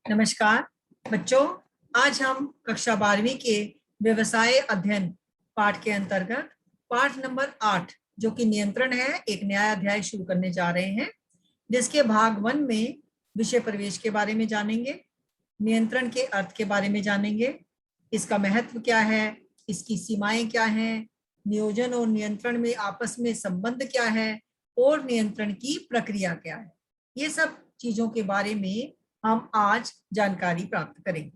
नमस्कार बच्चों, आज हम कक्षा 12वीं के व्यवसाय अध्ययन पाठ के अंतर्गत पाठ नंबर 8 जो कि नियंत्रण है, एक नया अध्याय शुरू करने जा रहे हैं, जिसके भाग 1 में विषय प्रवेश के बारे में जानेंगे, नियंत्रण के अर्थ के बारे में जानेंगे, इसका महत्व क्या है, इसकी सीमाएं क्या हैं, नियोजन और नियंत्रण में आपस में संबंध क्या है और नियंत्रण की प्रक्रिया क्या है। ये सब चीजों के बारे में हम आज जानकारी प्राप्त करेंगे।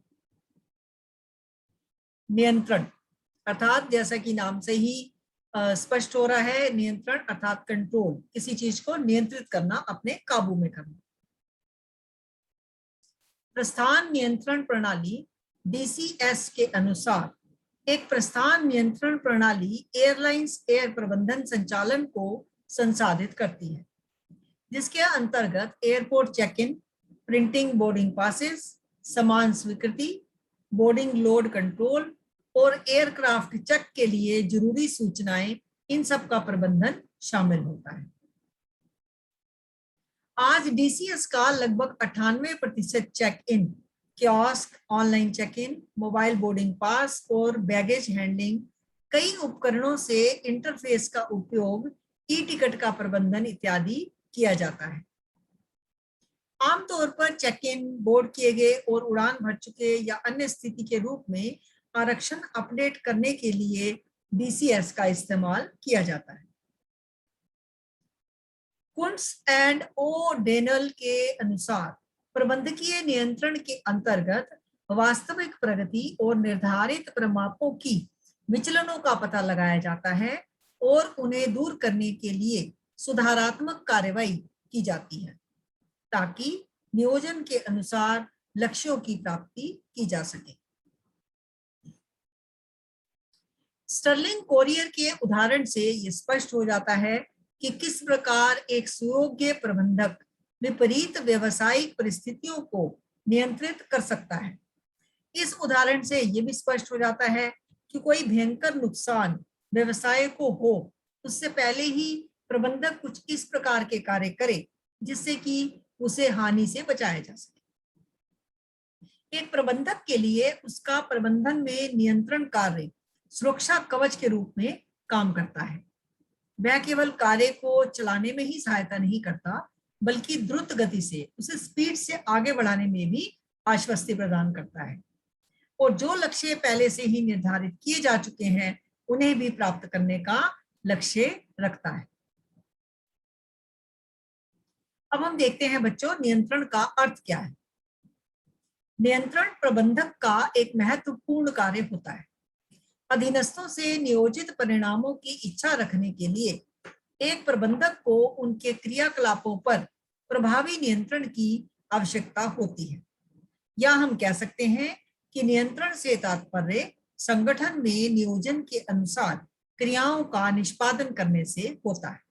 नियंत्रण अर्थात जैसा कि नाम से ही स्पष्ट हो रहा है, नियंत्रण अर्थात कंट्रोल, किसी चीज को नियंत्रित करना, अपने काबू में करना। प्रस्थान नियंत्रण प्रणाली DCS के अनुसार एक प्रस्थान नियंत्रण प्रणाली एयरलाइंस एयर प्रबंधन संचालन को संसाधित करती है, जिसके अंतर्गत airport check in, printing boarding passes, सामान स्वीकृति, बोर्डिंग लोड कंट्रोल और एयरक्राफ्ट चेक के लिए जरूरी सूचनाएं, इन सब का प्रबंधन शामिल होता है। आज DCS का लगभग 98% check in, kiosk, online check in, mobile boarding pass और बैगेज हैंडलिंग, कई उपकरणों से इंटरफेस का उपयोग, ई टिकट का प्रबंधन इत्यादि किया जाता है। आमतौर पर चेक इन, बोर्ड किए गए और उड़ान भर चुके या अन्य स्थिति के रूप में आरक्षण अपडेट करने के लिए DCS का इस्तेमाल किया जाता है। कुंट्स एंड ओडेनल के अनुसार प्रबंधकीय नियंत्रण के अंतर्गत वास्तविक प्रगति और निर्धारित प्रमापों की विचलनों का पता लगाया जाता है और उन्हें दूर करने के लिए सुधारात्मक कार्रवाई की जाती है, ताकि नियोजन के अनुसार लक्ष्यों की प्राप्ति की जा सके। स्टर्लिंग कोरियर के उदाहरण से यह स्पष्ट हो जाता है कि किस प्रकार एक सुयोग्य प्रबंधक विपरीत व्यावसायिक परिस्थितियों को नियंत्रित कर सकता है। इस उदाहरण से यह भी स्पष्ट हो जाता है कि कोई भयंकर नुकसान व्यवसाय को हो, उससे पहले ही प्रबंधक कुछ इस प्रकार के कार्य करे जिससे कि उसे हानि से बचाया जा सके। एक प्रबंधक के लिए उसका प्रबंधन में नियंत्रण कार्य सुरक्षा कवच के रूप में काम करता है। वह केवल कार्य को चलाने में ही सहायता नहीं करता, बल्कि द्रुत गति से उसे स्पीड से आगे बढ़ाने में भी आश्वस्ति प्रदान करता है और जो लक्ष्य पहले से ही निर्धारित किए जा चुके हैं उन्हें भी प्राप्त करने का लक्ष्य रखता है। अब हम देखते हैं बच्चों, नियंत्रण का अर्थ क्या है। नियंत्रण प्रबंधक का एक महत्वपूर्ण कार्य होता है। अधीनस्थों से नियोजित परिणामों की इच्छा रखने के लिए एक प्रबंधक को उनके क्रियाकलापों पर प्रभावी नियंत्रण की आवश्यकता होती है, या हम कह सकते हैं कि नियंत्रण से तात्पर्य संगठन में नियोजन के अनुसार क्रियाओं का निष्पादन करने से होता है।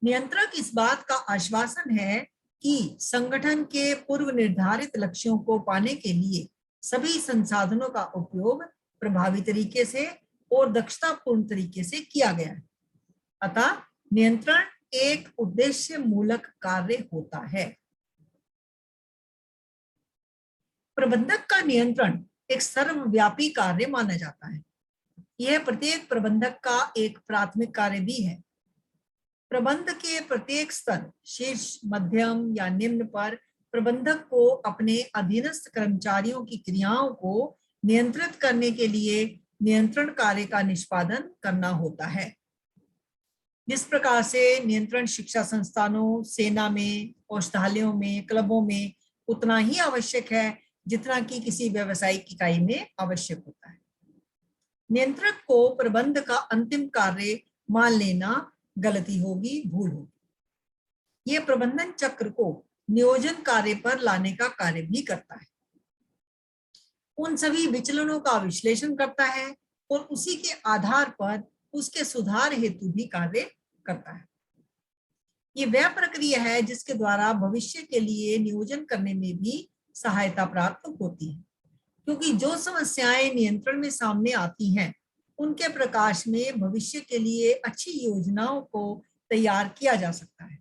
नियंत्रक इस बात का आश्वासन है कि संगठन के पूर्व निर्धारित लक्ष्यों को पाने के लिए सभी संसाधनों का उपयोग प्रभावी तरीके से और दक्षतापूर्ण तरीके से किया गया है। अतः नियंत्रण एक उद्देश्य मूलक कार्य होता है। प्रबंधक का नियंत्रण एक सर्वव्यापी कार्य माना जाता है। यह प्रत्येक प्रबंधक का एक प्राथमिक कार्य भी है। प्रबंध के प्रत्येक स्तर, शीर्ष, मध्यम या निम्न पर प्रबंधक को अपने अधीनस्थ कर्मचारियों की क्रियाओं को नियंत्रित करने के लिए नियंत्रण कार्य का निष्पादन करना होता है। जिस प्रकार से नियंत्रण शिक्षा संस्थानों, सेना में, औषधालयों में, क्लबों में उतना ही आवश्यक है जितना कि किसी व्यावसायिक इकाई में आवश्यक होता है। नियंत्रक को प्रबंध का अंतिम कार्य मान लेना गलती होगी, भूल होगी। ये प्रबंधन चक्र को नियोजन कार्य पर लाने का कार्य भी करता है, उन सभी विचलनों का विश्लेषण करता है और उसी के आधार पर उसके सुधार हेतु भी कार्य करता है। ये वह प्रक्रिया है जिसके द्वारा भविष्य के लिए नियोजन करने में भी सहायता प्राप्त होती है, क्योंकि जो समस्याएं नियंत्रण में सामने आती हैं उनके प्रकाश में भविष्य के लिए अच्छी योजनाओं को तैयार किया जा सकता है।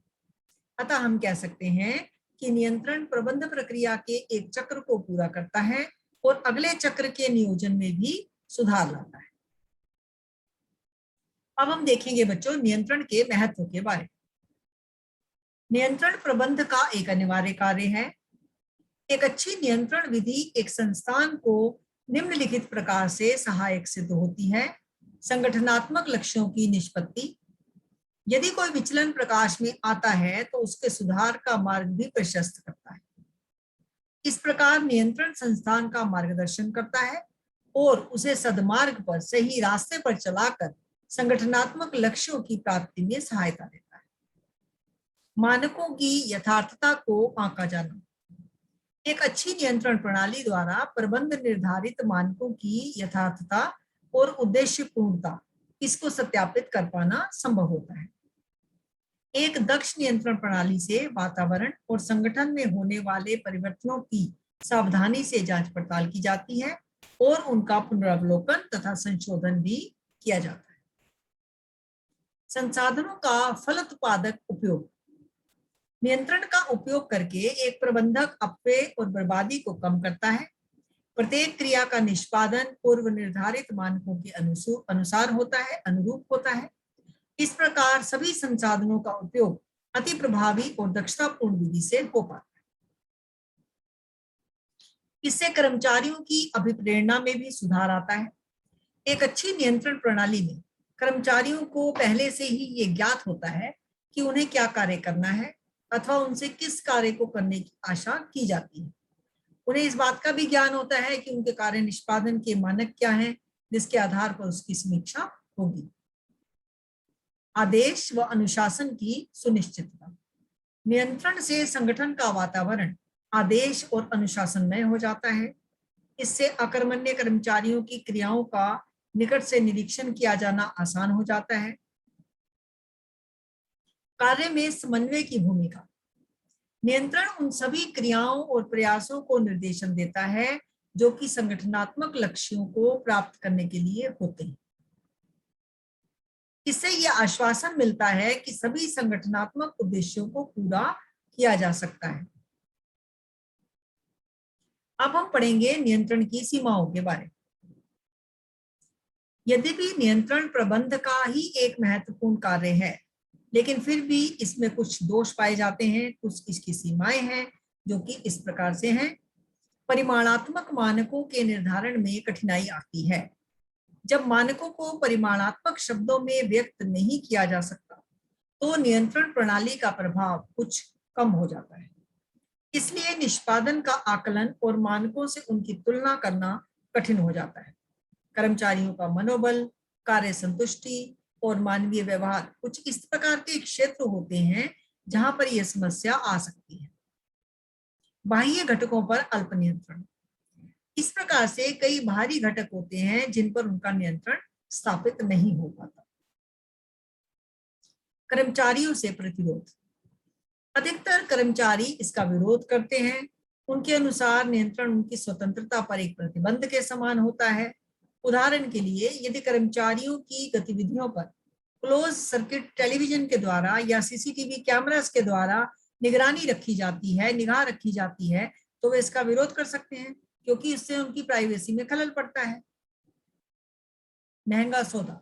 अतः हम कह सकते हैं कि नियंत्रण प्रबंध प्रक्रिया के एक चक्र को पूरा करता है और अगले चक्र के नियोजन में भी सुधार लाता है। अब हम देखेंगे बच्चों नियंत्रण के महत्व के बारे में। नियंत्रण प्रबंध का एक अनिवार्य कार्य है। एक अच्छी नियंत्रण विधि एक संस्थान को निम्नलिखित प्रकार से सहायक सिद्ध होती है। संगठनात्मक लक्ष्यों की निष्पत्ति, यदि कोई विचलन प्रकाश में आता है तो उसके सुधार का मार्ग भी प्रशस्त करता है। इस प्रकार नियंत्रण संस्थान का मार्गदर्शन करता है और उसे सदमार्ग पर सही रास्ते पर चलाकर संगठनात्मक लक्ष्यों की प्राप्ति में सहायता देता है। मानकों की यथार्थता को आंका जाना, एक अच्छी नियंत्रण प्रणाली द्वारा प्रबंध निर्धारित मानकों की यथार्थता और उद्देश्य पूर्णता इसको सत्यापित कर पाना संभव होता है। एक दक्ष नियंत्रण प्रणाली से वातावरण और संगठन में होने वाले परिवर्तनों की सावधानी से जांच पड़ताल की जाती है और उनका पुनरावलोकन तथा संशोधन भी किया जाता है। संसाधनों का फलोत्पादक उपयोग, नियंत्रण का उपयोग करके एक प्रबंधक अपव्यय और बर्बादी को कम करता है। प्रत्येक क्रिया का निष्पादन पूर्व निर्धारित मानकों के अनुसार होता है, अनुरूप होता है। इस प्रकार सभी संसाधनों का उपयोग अति प्रभावी और दक्षतापूर्ण विधि से हो पाता है। इससे कर्मचारियों की अभिप्रेरणा में भी सुधार आता है। एक अच्छी नियंत्रण प्रणाली में कर्मचारियों को पहले से ही ये ज्ञात होता है कि उन्हें क्या कार्य करना है अथवा उनसे किस कार्य को करने की आशा की जाती है। उन्हें इस बात का भी ज्ञान होता है कि उनके कार्य निष्पादन के मानक क्या हैं, जिसके आधार पर उसकी समीक्षा होगी। आदेश व अनुशासन की सुनिश्चितता, नियंत्रण से संगठन का वातावरण आदेश और अनुशासनमय हो जाता है। इससे अकर्मण्य कर्मचारियों की क्रियाओं का निकट से निरीक्षण किया जाना आसान हो जाता है। कार्य में समन्वय की भूमिका, नियंत्रण उन सभी क्रियाओं और प्रयासों को निर्देशन देता है जो कि संगठनात्मक लक्ष्यों को प्राप्त करने के लिए होते हैं। इससे यह आश्वासन मिलता है कि सभी संगठनात्मक उद्देश्यों को पूरा किया जा सकता है। अब हम पढ़ेंगे नियंत्रण की सीमाओं के बारे में। यद्यपि नियंत्रण प्रबंध का ही एक महत्वपूर्ण कार्य है, लेकिन फिर भी इसमें कुछ दोष पाए जाते हैं, कुछ इसकी सीमाएं हैं जो कि इस प्रकार से हैं। परिमाणात्मक मानकों के निर्धारण में कठिनाई आती है। जब मानकों को परिमाणात्मक शब्दों में व्यक्त नहीं किया जा सकता तो नियंत्रण प्रणाली का प्रभाव कुछ कम हो जाता है। इसलिए निष्पादन का आकलन और मानकों से उनकी तुलना करना कठिन हो जाता है। कर्मचारियों का मनोबल, कार्य संतुष्टि और मानवीय व्यवहार कुछ इस प्रकार के क्षेत्र होते हैं जहां पर यह समस्या आ सकती है। बाह्य घटकों पर अल्प नियंत्रण, इस प्रकार से कई बाहरी घटक होते हैं जिन पर उनका नियंत्रण स्थापित नहीं हो पाता। कर्मचारियों से प्रतिरोध, अधिकतर कर्मचारी इसका विरोध करते हैं। उनके अनुसार नियंत्रण उनकी स्वतंत्रता पर एक प्रतिबंध के समान होता है। उदाहरण के लिए यदि कर्मचारियों की गतिविधियों पर क्लोज सर्किट टेलीविजन के द्वारा या सीसीटीवी कैमरास के द्वारा निगराह रखी जाती है तो वे इसका विरोध कर सकते हैं, क्योंकि इससे उनकी प्राइवेसी में खलल पड़ता है। महंगा सौदा,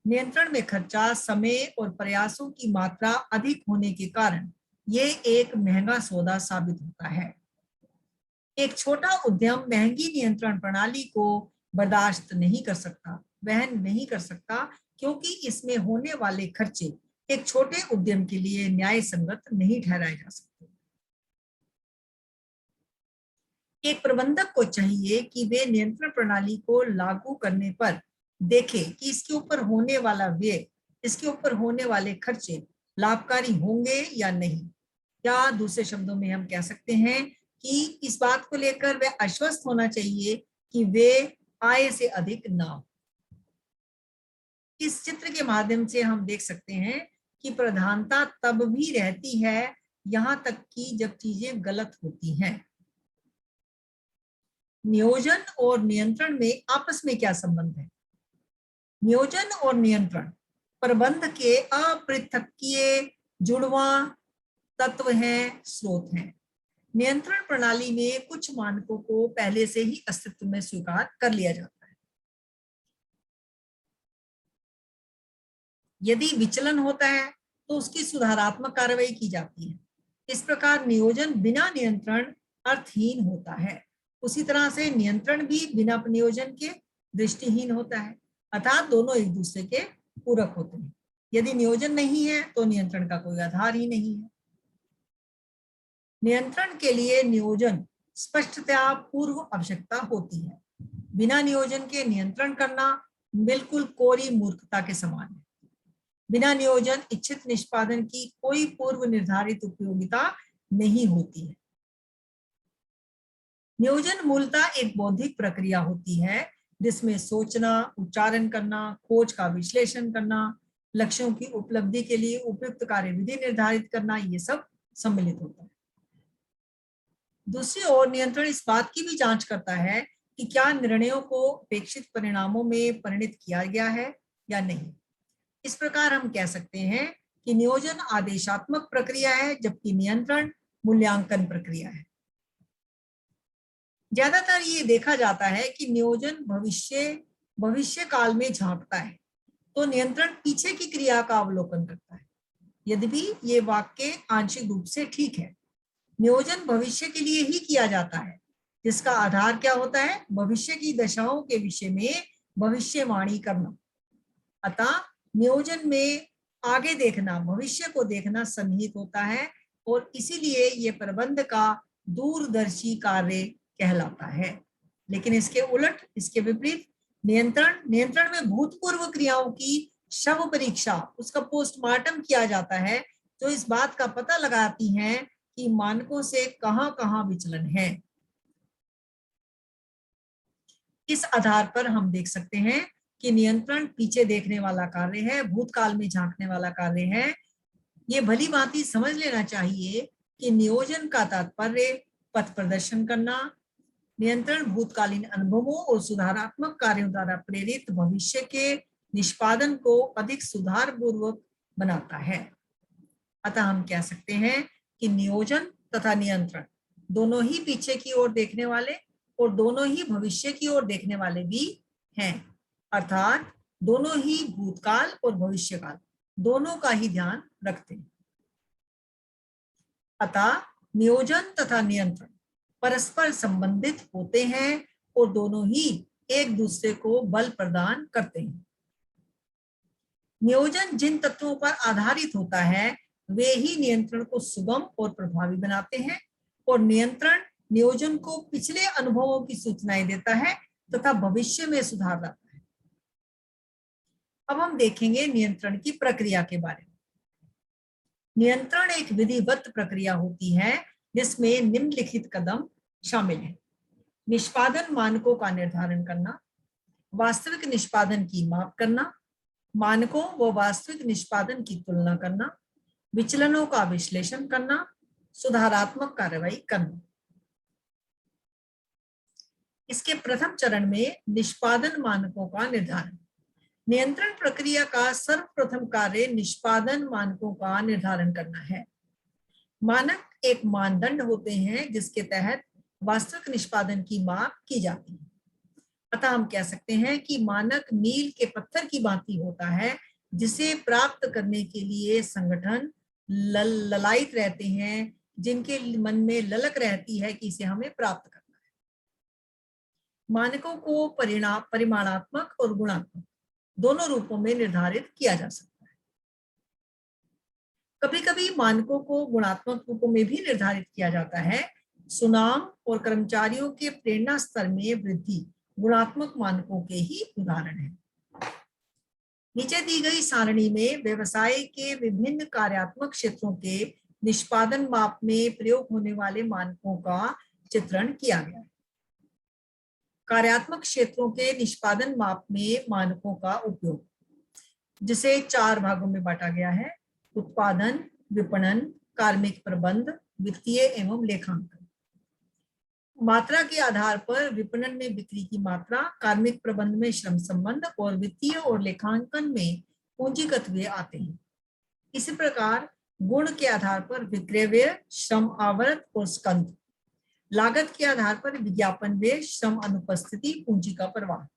नियंत्रण में खर्चा, समय और प्रयासों की मात्रा अधिक होने के कारण ये एक महंगा सौदा साबित होता है। एक छोटा उद्यम महंगी नियंत्रण प्रणाली को बर्दाश्त नहीं कर सकता, वहन नहीं कर सकता, क्योंकि इसमें होने वाले खर्चे एक छोटे उद्यम के लिए न्याय संगत नहीं ठहराए जा सकते। एक प्रबंधक को चाहिए कि वे नियंत्रण प्रणाली को लागू करने पर देखें कि इसके ऊपर होने वाला व्यय, इसके ऊपर होने वाले खर्चे लाभकारी होंगे या नहीं। या दूसरे शब्दों में हम कह सकते हैं कि इस बात को लेकर वे आश्वस्त होना चाहिए कि वे आय से अधिक ना हो। इस चित्र के माध्यम से हम देख सकते हैं कि प्रधानता तब भी रहती है यहां तक कि जब चीजें गलत होती हैं। नियोजन और नियंत्रण में आपस में क्या संबंध है? नियोजन और नियंत्रण प्रबंध के अपृथकीय जुड़वा तत्व हैं, स्रोत हैं। नियंत्रण प्रणाली में कुछ मानकों को पहले से ही अस्तित्व में स्वीकार कर लिया जाता है। यदि विचलन होता है तो उसकी सुधारात्मक कार्रवाई की जाती है। इस प्रकार नियोजन बिना नियंत्रण अर्थहीन होता है। उसी तरह से नियंत्रण भी बिना नियोजन के दृष्टिहीन होता है, अर्थात दोनों एक दूसरे के पूरक होते हैं। यदि नियोजन नहीं है तो नियंत्रण का कोई आधार ही नहीं है। नियंत्रण के लिए नियोजन स्पष्टतया पूर्व आवश्यकता होती है। बिना नियोजन के नियंत्रण करना बिल्कुल कोरी मूर्खता के समान है। बिना नियोजन इच्छित निष्पादन की कोई पूर्व निर्धारित उपयोगिता नहीं होती है। नियोजन मूलतः एक बौद्धिक प्रक्रिया होती है जिसमें सोचना, उच्चारण करना, खोज का विश्लेषण करना, लक्ष्यों की उपलब्धि के लिए उपयुक्त कार्यविधि निर्धारित करना, ये सब सम्मिलित होता है। दूसरी ओर नियंत्रण इस बात की भी जांच करता है कि क्या निर्णयों को अपेक्षित परिणामों में परिणित किया गया है या नहीं। इस प्रकार हम कह सकते हैं कि नियोजन आदेशात्मक प्रक्रिया है जबकि नियंत्रण मूल्यांकन प्रक्रिया है। ज्यादातर ये देखा जाता है कि नियोजन भविष्य काल में झांकता है तो नियंत्रण पीछे की क्रिया का अवलोकन करता है। यद्यपि ये वाक्य आंशिक रूप से ठीक है। नियोजन भविष्य के लिए ही किया जाता है जिसका आधार क्या होता है, भविष्य की दशाओं के विषय में भविष्यवाणी करना। अतः नियोजन में आगे देखना, भविष्य को देखना सन्निहित होता है और इसीलिए ये प्रबंध का दूरदर्शी कार्य कहलाता है। लेकिन इसके उलट, इसके विपरीत नियंत्रण में भूतपूर्व क्रियाओं की शव परीक्षा, उसका पोस्टमार्टम किया जाता है जो इस बात का पता लगाती हैं कि मानकों से कहां-कहां विचलन है। इस आधार पर हम देख सकते हैं कि नियंत्रण पीछे देखने वाला कार्य है, भूतकाल में झांकने वाला कार्य है। ये भली भांति समझ लेना चाहिए कि नियोजन का तात्पर्य पथ प्रदर्शन करना, नियंत्रण भूतकालीन अनुभवों और सुधारात्मक कार्यों द्वारा प्रेरित भविष्य के निष्पादन को अधिक सुधारपूर्वक बनाता है। अतः हम कह सकते हैं कि नियोजन तथा नियंत्रण दोनों ही पीछे की ओर देखने वाले और दोनों ही भविष्य की ओर देखने वाले भी हैं, अर्थात दोनों ही भूतकाल और भविष्यकाल दोनों का ही ध्यान रखते हैं। अतः नियोजन तथा नियंत्रण परस्पर संबंधित होते हैं और दोनों ही एक दूसरे को बल प्रदान करते हैं। नियोजन जिन तत्वों पर आधारित होता है वे ही नियंत्रण को सुगम और प्रभावी बनाते हैं और नियंत्रण नियोजन को पिछले अनुभवों की सूचनाएं देता है तथा भविष्य में सुधार लाता है। अब हम देखेंगे नियंत्रण की प्रक्रिया के बारे में। नियंत्रण एक विधिवत प्रक्रिया होती है जिसमें निम्नलिखित कदम शामिल हैं। निष्पादन मानकों का निर्धारण करना, वास्तविक निष्पादन की माप करना, मानकों व वास्तविक निष्पादन की तुलना करना, विचलनों का विश्लेषण करना, सुधारात्मक कार्रवाई करना। इसके प्रथम चरण में निष्पादन मानकों का निर्धारण। नियंत्रण प्रक्रिया का सर्वप्रथम कार्य निष्पादन मानकों का निर्धारण करना है। मानक एक मानदंड होते हैं जिसके तहत वास्तविक निष्पादन की माप की जाती है। अतः हम कह सकते हैं कि मानक मील के पत्थर की भांति होता है जिसे प्राप्त करने के लिए संगठन ललायित रहते हैं, जिनके मन में ललक रहती है कि इसे हमें प्राप्त करना है। मानकों को परिमाणात्मक और गुणात्मक दोनों रूपों में निर्धारित किया जा सकता है। कभी कभी मानकों को गुणात्मक रूपों में भी निर्धारित किया जाता है। सुनाम और कर्मचारियों के प्रेरणा स्तर में वृद्धि गुणात्मक मानकों के ही उदाहरण है। नीचे दी गई सारणी में व्यवसाय के विभिन्न कार्यात्मक क्षेत्रों के निष्पादन माप में प्रयोग होने वाले मानकों का चित्रण किया गया है। कार्यात्मक क्षेत्रों के निष्पादन माप में मानकों का उपयोग, जिसे 4 भागों में बांटा गया है: उत्पादन, विपणन, कार्मिक प्रबंध, वित्तीय एवं लेखांकन। मात्रा के आधार पर विपणन में बिक्री की मात्रा, कार्मिक प्रबंध में श्रम संबंध और वित्तीय और लेखांकन में पूंजीगत व्यय आते हैं। इसी प्रकार गुण के आधार पर विक्रय व्यय, श्रम आवर्त और स्कंध लागत के आधार पर विज्ञापन व्यय, श्रम अनुपस्थिति, पूंजी का प्रवाह।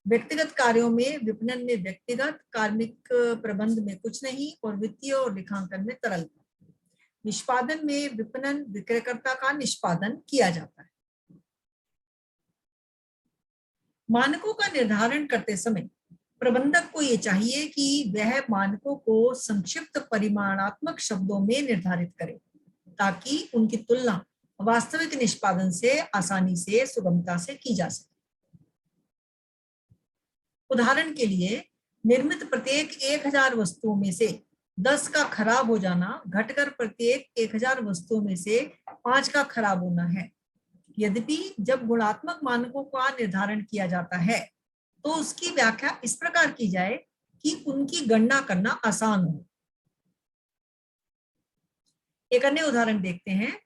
व्यक्तिगत कार्यों में विपणन में व्यक्तिगत, कार्मिक प्रबंध में कुछ नहीं, और वित्तीय और लेखांकन में तरलता। निष्पादन में विपणन विक्रयकर्ता का निष्पादन किया जाता है। मानकों का निर्धारण करते समय प्रबंधक को यह चाहिए कि वह मानकों को संक्षिप्त परिमाणात्मक शब्दों में निर्धारित करे, ताकि उनकी तुलना वास्तविक निष्पादन से आसानी से, सुगमता से की जा सके। उदाहरण के लिए, निर्मित प्रत्येक 1000 वस्तुओं में से 10 का खराब हो जाना घटकर प्रत्येक 1000 वस्तुओं में से 5 का खराब होना है। यद्यपि जब गुणात्मक मानकों का निर्धारण किया जाता है तो उसकी व्याख्या इस प्रकार की जाए कि उनकी गणना करना आसान हो। एक अन्य उदाहरण देखते हैं।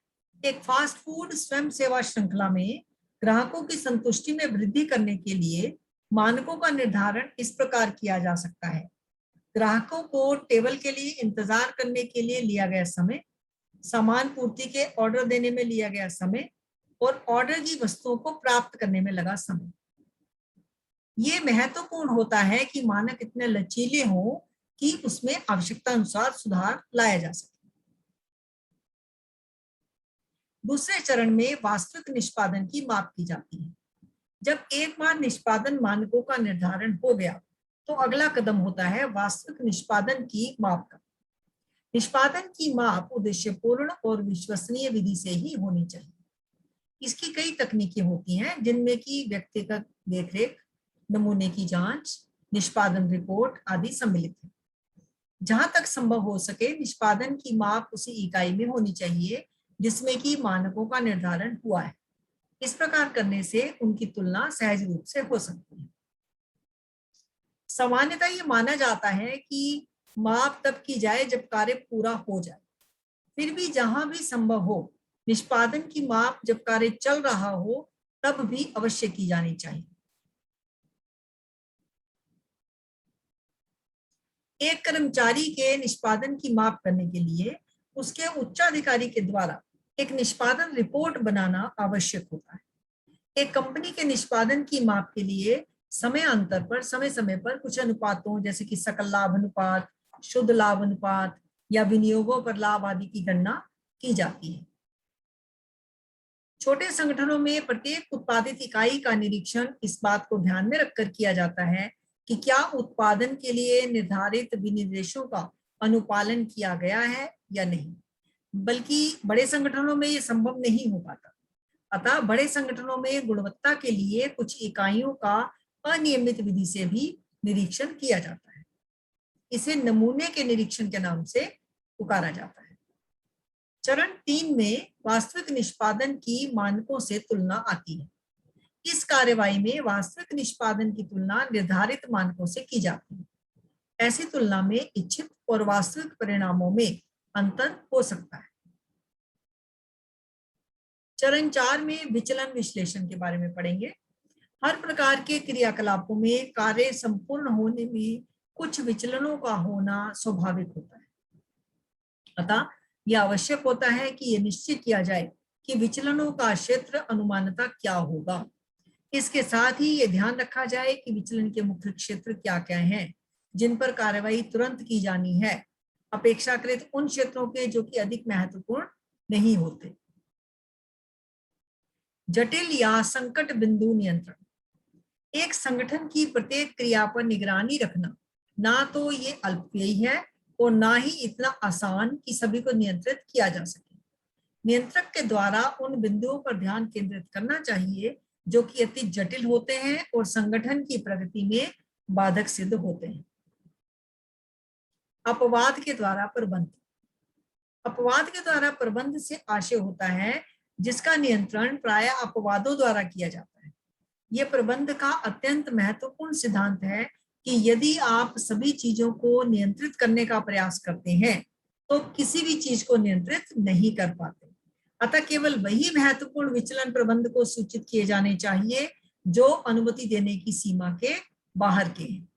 एक फास्ट फूड स्वयं सेवा श्रृंखला में ग्राहकों की संतुष्टि में वृद्धि करने के लिए मानकों का निर्धारण इस प्रकार किया जा सकता है। ग्राहकों को टेबल के लिए इंतजार करने के लिए लिया गया समय, सामान पूर्ति के ऑर्डर देने में लिया गया समय, और ऑर्डर की वस्तुओं को प्राप्त करने में लगा समय। ये महत्वपूर्ण होता है कि मानक इतने लचीले हों कि उसमें आवश्यकता अनुसार सुधार लाया जा सके। दूसरे चरण में वास्तविक निष्पादन की माप की जाती है। जब एक बार निष्पादन मानकों का निर्धारण हो गया तो अगला कदम होता है वास्तविक निष्पादन की माप का। निष्पादन की माप उद्देश्यपूर्ण और विश्वसनीय विधि से ही होनी चाहिए। इसकी कई तकनीकें होती हैं, जिनमें कि व्यक्तिगत देखरेख, नमूने की जांच, निष्पादन रिपोर्ट आदि सम्मिलित है। जहां तक संभव हो सके निष्पादन की माप उसी इकाई में होनी चाहिए जिसमें कि मानकों का निर्धारण हुआ है। इस प्रकार करने से उनकी तुलना सहज रूप से हो सकती है। सामान्यतः ये माना जाता है कि माप तब की जाए जब कार्य पूरा हो जाए। फिर भी जहां भी संभव हो निष्पादन की माप जब कार्य चल रहा हो तब भी अवश्य की जानी चाहिए। एक कर्मचारी के निष्पादन की माप करने के लिए उसके उच्चाधिकारी के द्वारा एक निष्पादन रिपोर्ट बनाना आवश्यक होता है। एक कंपनी के निष्पादन की माप के लिए समयांतर पर समय समय पर कुछ अनुपातों जैसे कि सकल लाभ अनुपात, शुद्ध लाभ अनुपात या विनियोगों पर लाभ आदि की गणना की जाती है। छोटे संगठनों में प्रत्येक उत्पादित इकाई का निरीक्षण इस बात को ध्यान में रखकर किया जाता है कि क्या उत्पादन के लिए निर्धारित विनिर्देशों का अनुपालन किया गया है या नहीं। बल्कि बड़े संगठनों में यह संभव नहीं हो पाता। अतः बड़े संगठनों में गुणवत्ता के लिए कुछ इकाइयों का अनियमित विधि से भी निरीक्षण किया जाता है। इसे नमूने के निरीक्षण के नाम से पुकारा जाता है। चरण 3 में वास्तविक निष्पादन की मानकों से तुलना आती है। इस कार्यवाही में वास्तविक निष्पादन की तुलना निर्धारित मानकों से की जाती है। ऐसी तुलना में इच्छित और वास्तविक परिणामों में अंतर हो सकता है। चरण 4 में विचलन विश्लेषण के बारे में पढ़ेंगे। हर प्रकार के क्रियाकलापों में कार्य संपूर्ण होने में कुछ विचलनों का होना स्वाभाविक होता है। अतः यह आवश्यक होता है कि यह निश्चित किया जाए कि विचलनों का क्षेत्र अनुमानतः क्या होगा। इसके साथ ही यह ध्यान रखा जाए कि विचलन के मुख्य क्षेत्र क्या क्या हैं जिन पर कार्रवाई तुरंत की जानी है, अपेक्षाकृत उन क्षेत्रों के जो कि अधिक महत्वपूर्ण नहीं होते। जटिल या संकट बिंदु नियंत्रण। एक संगठन की प्रत्येक क्रिया पर निगरानी रखना ना तो ये अल्पव्ययी है और ना ही इतना आसान कि सभी को नियंत्रित किया जा सके। नियंत्रक के द्वारा उन बिंदुओं पर ध्यान केंद्रित करना चाहिए जो कि अति जटिल होते हैं और संगठन की प्रगति में बाधक सिद्ध होते हैं। अपवाद के द्वारा प्रबंध। अपवाद के द्वारा प्रबंध से आशय होता है जिसका नियंत्रण प्राय अपवादों द्वारा किया जाता है। यह प्रबंध का अत्यंत महत्वपूर्ण सिद्धांत है कि यदि आप सभी चीजों को नियंत्रित करने का प्रयास करते हैं तो किसी भी चीज को नियंत्रित नहीं कर पाते। अतः केवल वही महत्वपूर्ण विचलन प्रबंध को सूचित किए जाने चाहिए जो अनुमति देने की सीमा के बाहर के हैं।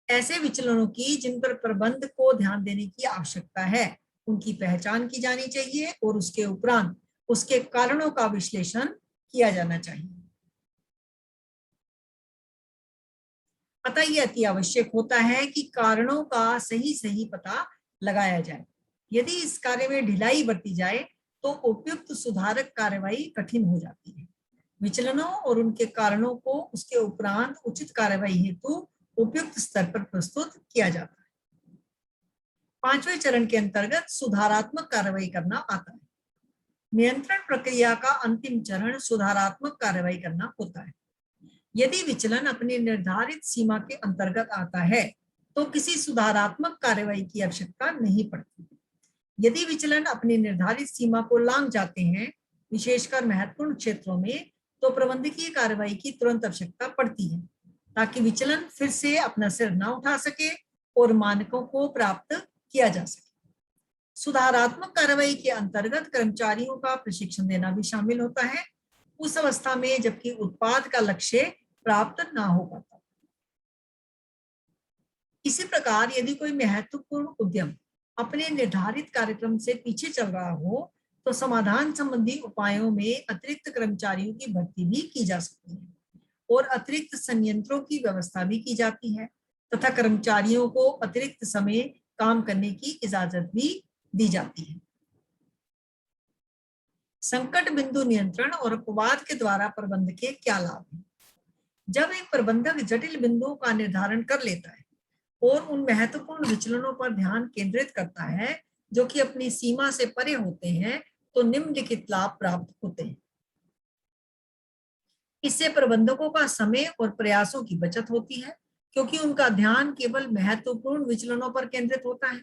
ऐसे विचलनों की जिन पर प्रबंध को ध्यान देने की आवश्यकता है उनकी पहचान की जानी चाहिए और उसके उपरांत उसके कारणों का विश्लेषण किया जाना चाहिए। अतः यह अति आवश्यक होता है कि कारणों का सही सही पता लगाया जाए। यदि इस कार्य में ढिलाई बरती जाए तो उपयुक्त सुधारक कार्रवाई कठिन हो जाती है। विचलनों और उनके कारणों को उसके उपरांत उचित कार्रवाई हेतु उपयुक्त स्तर पर प्रस्तुत किया जाता है। पांचवें चरण के अंतर्गत सुधारात्मक कार्रवाई करना आता है। नियंत्रण प्रक्रिया का अंतिम चरण सुधारात्मक कार्रवाई करना होता है। यदि विचलन अपनी निर्धारित सीमा के अंतर्गत आता है तो किसी सुधारात्मक कार्रवाई की आवश्यकता नहीं पड़ती। यदि विचलन अपनी निर्धारित सीमा को लांघ जाते हैं, विशेषकर महत्वपूर्ण क्षेत्रों में, तो प्रबंधकीय कार्रवाई की तुरंत आवश्यकता पड़ती है ताकि विचलन फिर से अपना सिर न उठा सके और मानकों को प्राप्त किया जा सके। सुधारात्मक कार्रवाई के अंतर्गत कर्मचारियों का प्रशिक्षण देना भी शामिल होता है, उस अवस्था में जबकि उत्पाद का लक्ष्य प्राप्त ना हो पाता। इसी प्रकार यदि कोई महत्वपूर्ण उद्यम अपने निर्धारित कार्यक्रम से पीछे चल रहा हो तो समाधान संबंधी उपायों में अतिरिक्त कर्मचारियों की भर्ती भी की जा सकती है और अतिरिक्त संयंत्रों की व्यवस्था भी की जाती है तथा कर्मचारियों को अतिरिक्त समय काम करने की इजाजत भी दी जाती है। संकट बिंदु नियंत्रण और अपवाद के द्वारा प्रबंध के क्या लाभ हैं? जब एक प्रबंधक जटिल बिंदुओं का निर्धारण कर लेता है और उन महत्वपूर्ण विचलनों पर ध्यान केंद्रित करता है जो कि अपनी सीमा से परे होते हैं, तो निम्नलिखित लाभ प्राप्त होते हैं। इससे प्रबंधकों का समय और प्रयासों की बचत होती है क्योंकि उनका ध्यान केवल महत्वपूर्ण विचलनों पर केंद्रित होता है।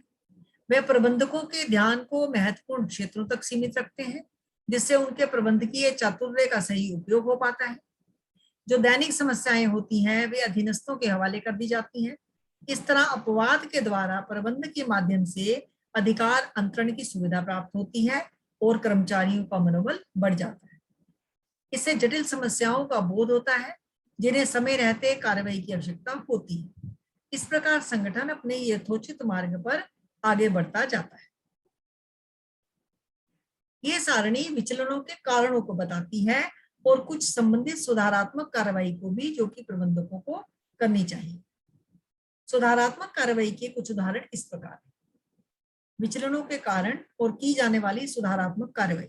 वे प्रबंधकों के ध्यान को महत्वपूर्ण क्षेत्रों तक सीमित रखते हैं जिससे उनके प्रबंधकीय चातुर्य का सही उपयोग हो पाता है। जो दैनिक समस्याएं होती हैं वे अधीनस्थों के हवाले कर दी जाती हैं। इस तरह अपवाद के द्वारा प्रबंध के माध्यम से अधिकार अंतरण की सुविधा प्राप्त होती है और कर्मचारियों का मनोबल बढ़ जाता है। इससे जटिल समस्याओं का बोध होता है जिन्हें समय रहते कार्रवाई की आवश्यकता होती है। इस प्रकार संगठन अपने यथोचित मार्ग पर आगे बढ़ता जाता है। ये सारणी विचलनों के कारणों को बताती है और कुछ संबंधित सुधारात्मक कार्रवाई को भी जो कि प्रबंधकों को करनी चाहिए। सुधारात्मक कार्रवाई के कुछ उदाहरण इस प्रकार हैं। विचलनों के कारण और की जाने वाली सुधारात्मक कार्रवाई।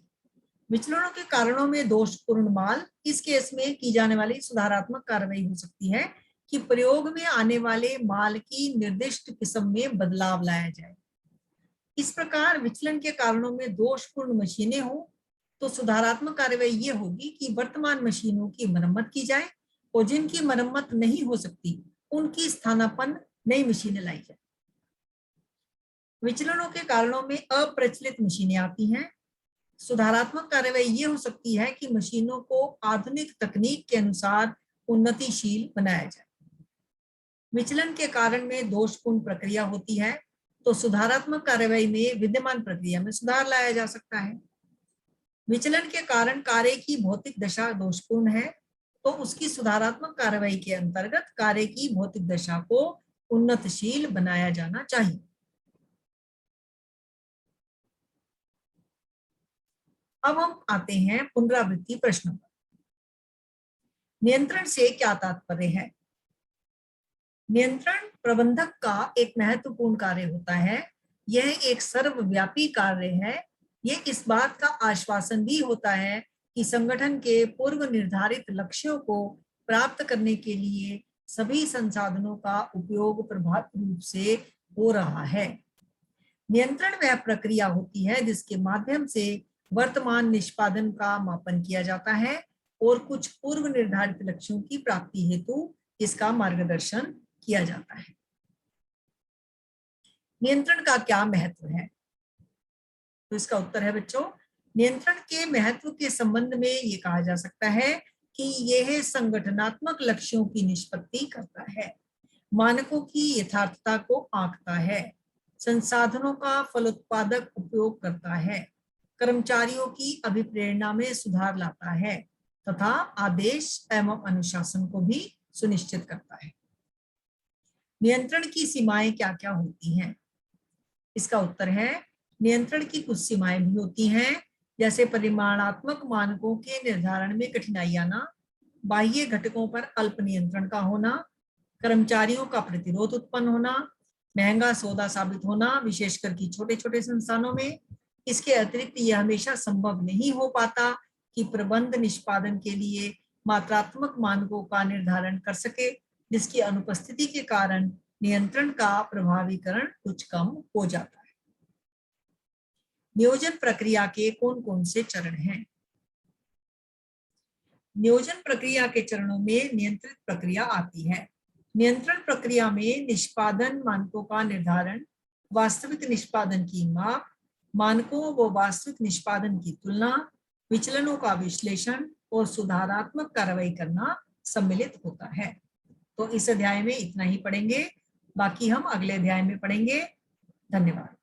विचलनों के कारणों में दोषपूर्ण माल। इस केस में की जाने वाली सुधारात्मक कार्रवाई हो सकती है कि प्रयोग में आने वाले माल की निर्दिष्ट किस्म में बदलाव लाया जाए। इस प्रकार विचलन के कारणों में दोषपूर्ण मशीनें हो तो सुधारात्मक कार्रवाई ये होगी कि वर्तमान मशीनों की मरम्मत की जाए और जिनकी मरम्मत नहीं हो सकती उनकी स्थानापन्न नई मशीनें लाई जाए। विचलनों के कारणों में अप्रचलित मशीनें आती हैं। सुधारात्मक कार्रवाई ये हो सकती है कि मशीनों को आधुनिक तकनीक के अनुसार उन्नतिशील बनाया जाए। विचलन के कारण में दोषपूर्ण प्रक्रिया होती है तो सुधारात्मक कार्रवाई में विद्यमान प्रक्रिया में सुधार लाया जा सकता है। विचलन के कारण कार्य की भौतिक दशा दोषपूर्ण है तो उसकी सुधारात्मक कार्रवाई के अंतर्गत कार्य की भौतिक दशा को उन्नतशील बनाया जाना चाहिए। अब हम आते हैं पुनरावृत्ति प्रश्नों पर। नियंत्रण से क्या तात्पर्य है? नियंत्रण प्रबंधक का एक महत्वपूर्ण कार्य होता है। यह एक सर्वव्यापी कार्य है। यह इस बात का आश्वासन भी होता है कि संगठन के पूर्व निर्धारित लक्ष्यों को प्राप्त करने के लिए सभी संसाधनों का उपयोग प्रभावी रूप से हो रहा है। नियंत्रण वह प्रक्रिया होती है जिसके माध्यम से वर्तमान निष्पादन का मापन किया जाता है और कुछ पूर्व निर्धारित लक्ष्यों की प्राप्ति हेतु इसका मार्गदर्शन किया जाता है। नियंत्रण का क्या महत्व है? तो इसका उत्तर है बच्चों, नियंत्रण के महत्व के संबंध में ये कहा जा सकता है कि यह संगठनात्मक लक्ष्यों की निष्पत्ति करता है, मानकों की यथार्थता को आंकता है, संसाधनों का फलोत्पादक उपयोग करता है, कर्मचारियों की अभिप्रेरणा में सुधार लाता है तथा आदेश एवं अनुशासन को भी सुनिश्चित करता है। नियंत्रण की सीमाएं क्या क्या होती हैं? इसका उत्तर है नियंत्रण की कुछ सीमाएं भी होती हैं, जैसे परिमाणात्मक मानकों के निर्धारण में कठिनाई आना, बाह्य घटकों पर अल्प नियंत्रण का होना, कर्मचारियों का प्रतिरोध उत्पन्न होना, महंगा सौदा साबित होना, विशेषकर कि छोटे छोटे संस्थानों में। इसके अतिरिक्त यह हमेशा संभव नहीं हो पाता कि प्रबंध निष्पादन के लिए मात्रात्मक मानकों का निर्धारण कर सके, जिसकी अनुपस्थिति के कारण नियंत्रण का प्रभावीकरण कुछ कम हो जाता है। नियोजन प्रक्रिया के कौन कौन से चरण हैं? नियोजन प्रक्रिया के चरणों में नियंत्रित प्रक्रिया आती है। नियंत्रण प्रक्रिया में निष्पादन मानकों का निर्धारण, वास्तविक निष्पादन की माप, मानकों व वास्तविक निष्पादन की तुलना, विचलनों का विश्लेषण और सुधारात्मक कार्रवाई करना सम्मिलित होता है। तो इस अध्याय में इतना ही पढ़ेंगे, बाकी हम अगले अध्याय में पढ़ेंगे। धन्यवाद।